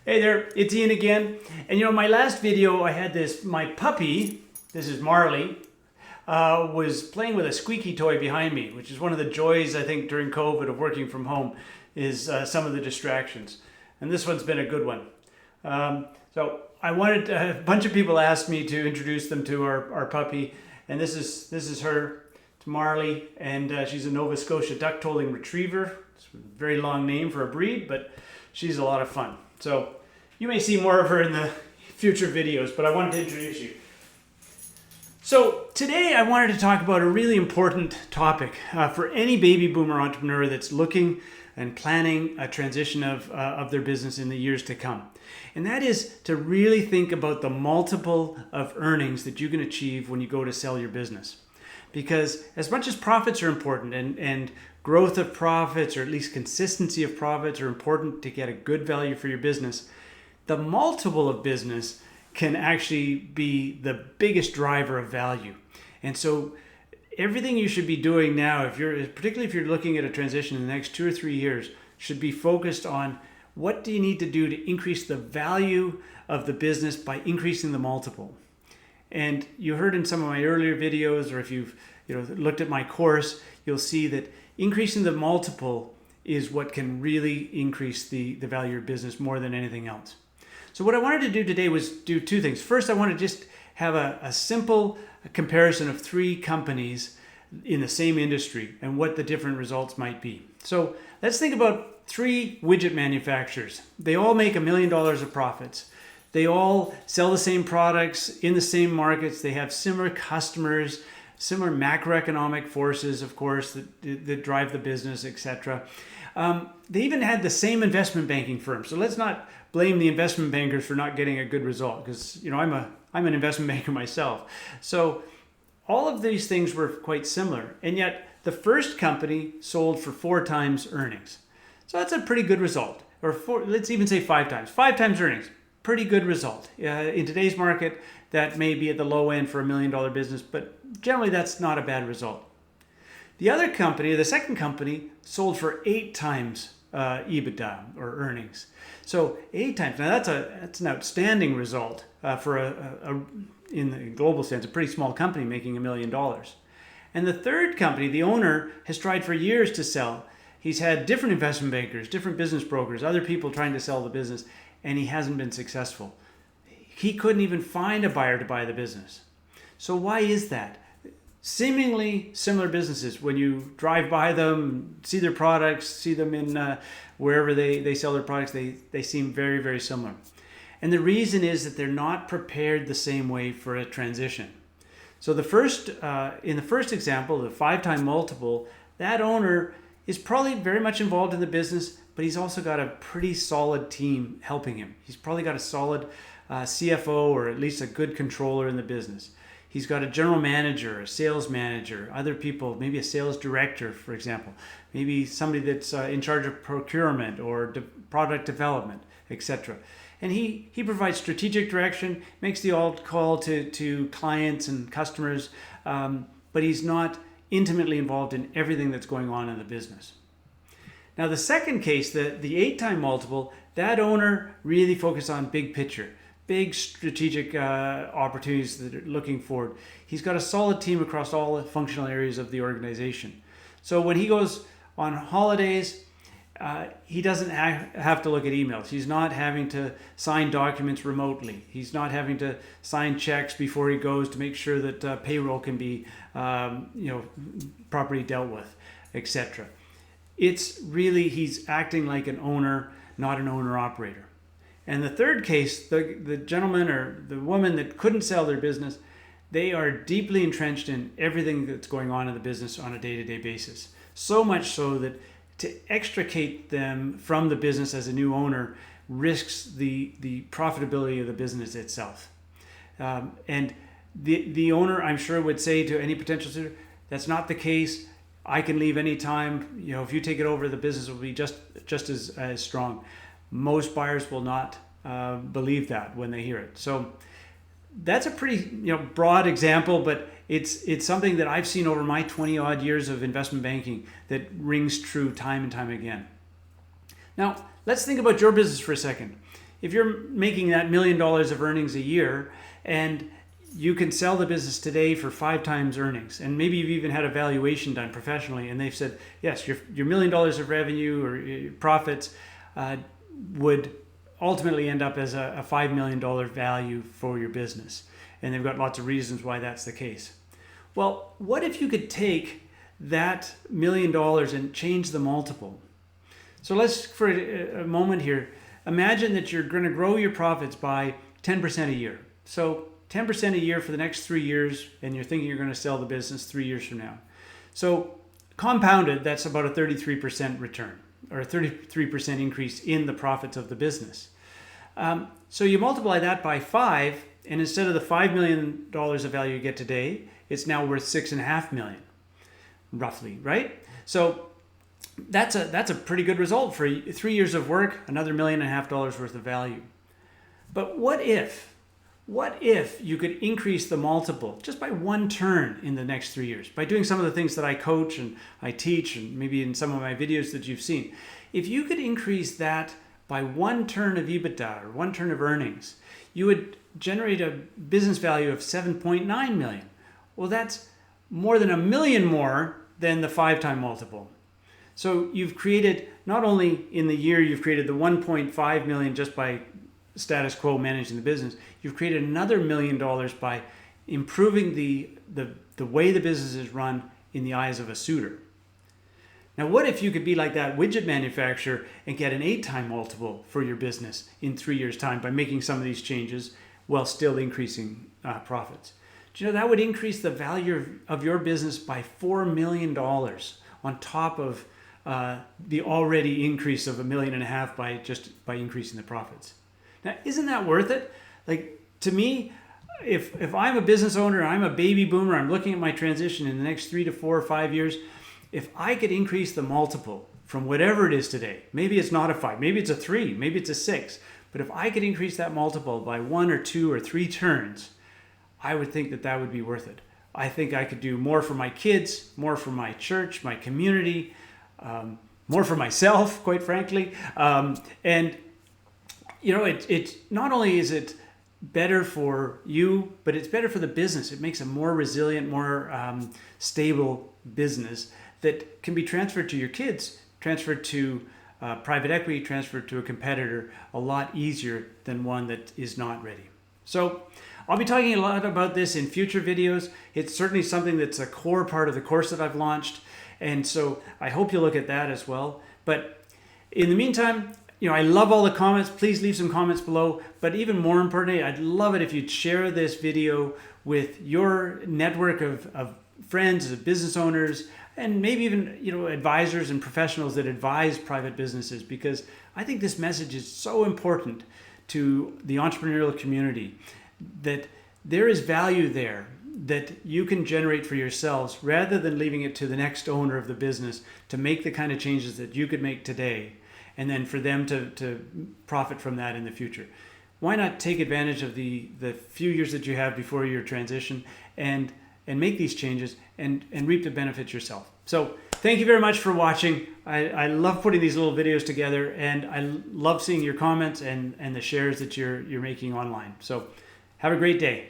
Hey there, it's Ian again. And my last video I had my puppy, this is Marley, was playing with a squeaky toy behind me, which is one of the joys I think during COVID of working from home is some of the distractions. And this one's been a good one. So I wanted, a bunch of people asked me to introduce them to our puppy. And this is her, it's Marley, and she's a Nova Scotia duck-tolling retriever. It's a very long name for a breed, but she's a lot of fun. So you may see more of her in the future videos, but I wanted to introduce you. So today I wanted to talk about a really important topic for any baby boomer entrepreneur that's looking and planning a transition of their business in the years to come. And that is to really think about the multiple of earnings that you can achieve when you go to sell your business. Because as much as profits are important and growth of profits, or at least consistency of profits, are important to get a good value for your business, the multiple of business can actually be the biggest driver of value. And so everything you should be doing now, particularly if you're looking at a transition in the next 2 or 3 years, should be focused on what do you need to do to increase the value of the business by increasing the multiple. And you heard in some of my earlier videos, or if you've looked at my course, you'll see that increasing the multiple is what can really increase the value of your business more than anything else. So what I wanted to do today was do 2 things. First, I want to just have a simple comparison of 3 companies in the same industry and what the different results might be. So let's think about 3 widget manufacturers. They all make $1 million of profits. They all sell the same products in the same markets. They have similar customers, similar macroeconomic forces, of course, that drive the business, etc. They even had the same investment banking firm. So let's not blame the investment bankers for not getting a good result, because I'm an investment banker myself. So all of these things were quite similar, and yet the first company sold for 4 times earnings. So that's a pretty good result, or let's even say 5 times. 5 times earnings, pretty good result. In today's market, that may be at the low end for $1 million business, but generally that's not a bad result. The other company, the second company, sold for 8 times EBITDA or earnings. So 8 times. Now that's an outstanding result for in the global sense, a pretty small company making $1 million. And the third company, the owner, has tried for years to sell. He's had different investment bankers, different business brokers, other people trying to sell the business, and he hasn't been successful. He couldn't even find a buyer to buy the business. So why is that? Seemingly similar businesses, when you drive by them, see their products, see them in wherever they sell their products, they seem very, very similar. And the reason is that they're not prepared the same way for a transition. So in the first example, the 5-time multiple, that owner is probably very much involved in the business, but he's also got a pretty solid team helping him. He's probably got a solid CFO, or at least a good controller in the business. He's got a general manager, a sales manager, other people, maybe a sales director, for example, maybe somebody that's in charge of procurement or product development, etc. And he provides strategic direction, makes the odd call to clients and customers, but he's not intimately involved in everything that's going on in the business. Now the second case, the 8-time multiple, that owner really focused on big picture. Big strategic opportunities that are looking forward. He's got a solid team across all the functional areas of the organization. So when he goes on holidays, he doesn't have to look at emails. He's not having to sign documents remotely. He's not having to sign checks before he goes to make sure that payroll can be properly dealt with, etc. It's really, he's acting like an owner, not an owner-operator. And the third case, the gentleman or the woman that couldn't sell their business, they are deeply entrenched in everything that's going on in the business on a day-to-day basis. So much so that to extricate them from the business as a new owner risks the profitability of the business itself. And the owner, I'm sure, would say to any potential suitor, that's not the case. I can leave anytime. If you take it over, the business will be just as strong. Most buyers will not believe that when they hear it. So that's a pretty broad example, but it's something that I've seen over my 20 odd years of investment banking that rings true time and time again. Now let's think about your business for a second. if you're making that $1 million of earnings a year and you can sell the business today for 5 times earnings, and maybe you've even had a valuation done professionally and they've said, yes, your $1 million of revenue or profits would ultimately end up as a $5 million value for your business. And they've got lots of reasons why that's the case. Well, what if you could take that $1 million and change the multiple? So let's, for a moment here, imagine that you're going to grow your profits by 10% a year. So 10% a year for the next 3 years, and you're thinking you're going to sell the business 3 years from now. So compounded, that's about a 33% return, or a 33% increase in the profits of the business. So you multiply that by 5, and instead of the $5 million of value you get today, it's now worth $6.5 million, roughly, right? So that's a pretty good result for 3 years of work, another $1.5 million worth of value. But what if you could increase the multiple just by 1 turn in the next 3 years, by doing some of the things that I coach and I teach, and maybe in some of my videos that you've seen? If you could increase that by 1 turn of EBITDA or 1 turn of earnings, you would generate a business value of $7.9 million. Well, that's more than $1 million more than the 5-time multiple. So you've created, not only in the year, you've created the $1.5 million just by status quo managing the business, you've created another $1 million by improving the way the business is run in the eyes of a suitor. Now, what if you could be like that widget manufacturer and get an 8-time multiple for your business in 3 years' time by making some of these changes while still increasing profits? Do you know that would increase the value of your business by $4 million on top of the already increase of $1.5 million by increasing the profits? Now, isn't that worth it? Like, to me, if I'm a business owner, I'm a baby boomer, I'm looking at my transition in the next 3 to 4 or 5 years, if I could increase the multiple from whatever it is today, maybe it's not a 5, maybe it's a 3, maybe it's a 6, but if I could increase that multiple by 1 or 2 or 3 turns, I would think that would be worth it. I think I could do more for my kids, more for my church, my community, more for myself, quite frankly. And you know, it not only is it better for you, but it's better for the business. It makes a more resilient, more stable business that can be transferred to your kids, transferred to private equity, transferred to a competitor a lot easier than one that is not ready. So I'll be talking a lot about this in future videos. It's certainly something that's a core part of the course that I've launched. And so I hope you look at that as well. But in the meantime, you know, I love all the comments. Please leave some comments below. But even more importantly, I'd love it if you'd share this video with your network of friends, of business owners, and maybe even, you know, advisors and professionals that advise private businesses, because I think this message is so important to the entrepreneurial community, that there is value there that you can generate for yourselves rather than leaving it to the next owner of the business to make the kind of changes that you could make today, and then for them to profit from that in the future. Why not take advantage of the few years that you have before your transition and make these changes and reap the benefits yourself? So thank you very much for watching. I love putting these little videos together, and I love seeing your comments and the shares that you're making online. So have a great day.